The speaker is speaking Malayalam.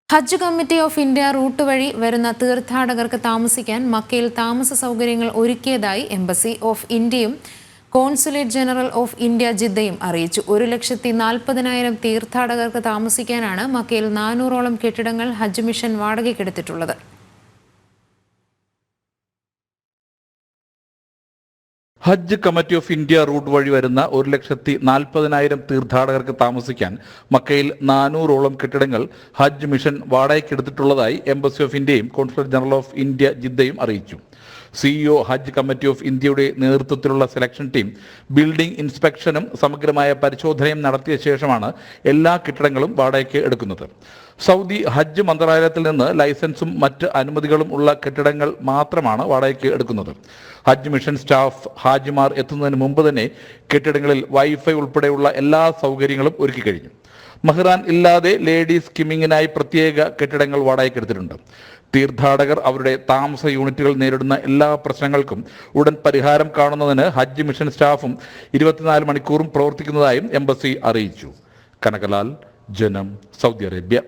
Hajj committee of India route വഴി വരുന്ന തീർത്ഥാടകർക്ക് താമസിക്കാൻ മക്കയിൽ താമസ സൗകര്യങ്ങൾ ഒരുക്കിയതായി എംബസി ഓഫ് ഇന്ത്യയും കോൺസുലേറ്റ് ജനറൽ ഓഫ് ഇന്ത്യ ജിദ്ദയും അറിയിച്ചു. 1,40,000 തീർത്ഥാടകർക്ക് താമസിക്കാനാണ് മക്കയിൽ 400ഓളം കെട്ടിടങ്ങൾ ഹജ്ജ് മിഷൻ വാടകയ്ക്കെടുത്തിട്ടുള്ളത്. Hajj committee of India route വഴി വരുന്ന 1,40,000 തീർത്ഥാടകർക്ക് താമസിക്കാൻ മക്കയിൽ 400ഓളം കെട്ടിടങ്ങൾ ഹജ്ജ് മിഷൻ വാടകയ്ക്കെടുത്തിട്ടുള്ളതായി എംബസി ഓഫ് ഇന്ത്യയും കോൺസുലേറ്റ് ജനറൽ ഓഫ് ഇന്ത്യ ജിദ്ദയും അറിയിച്ചു. CEO ഹജ്ജ് കമ്മിറ്റി ഓഫ് ഇന്ത്യയുടെ നേതൃത്വത്തിലുള്ള സെലക്ഷൻ ടീം ബിൽഡിംഗ് ഇൻസ്പെക്ഷനും സമഗ്രമായ പരിശോധനയും നടത്തിയ ശേഷമാണ് എല്ലാ കെട്ടിടങ്ങളും വാടകയ്ക്ക് എടുക്കുന്നത്. സൗദി ഹജ്ജ് മന്ത്രാലയത്തിൽ നിന്ന് ലൈസൻസും മറ്റ് അനുമതികളും ഉള്ള കെട്ടിടങ്ങൾ മാത്രമാണ് വാടകയ്ക്ക് എടുക്കുന്നത്. ഹജ്ജ് മിഷൻ സ്റ്റാഫ് ഹാജിമാർ എത്തുന്നതിന് മുമ്പ് തന്നെ കെട്ടിടങ്ങളിൽ വൈഫൈ ഉൾപ്പെടെയുള്ള എല്ലാ സൗകര്യങ്ങളും ഒരുക്കി കഴിഞ്ഞു. മഹ്റാൻ ഇല്ലാതെ ലേഡീസ് സ്കിമ്മിങ്ങിനായി പ്രത്യേക കെട്ടിടങ്ങൾ വാടകയ്ക്കെടുത്തിട്ടുണ്ട്. തീർത്ഥാടകർ അവരുടെ താമസ യൂണിറ്റുകൾ നേരിടുന്ന എല്ലാ പ്രശ്നങ്ങൾക്കും ഉടൻ പരിഹാരം കാണുന്നതിന് ഹജ്ജ് മിഷൻ സ്റ്റാഫും 24 മണിക്കൂറും പ്രവർത്തിക്കുന്നതായും എംബസി അറിയിച്ചു. കനകലാൽ, ജനം, സൗദി അറേബ്യ.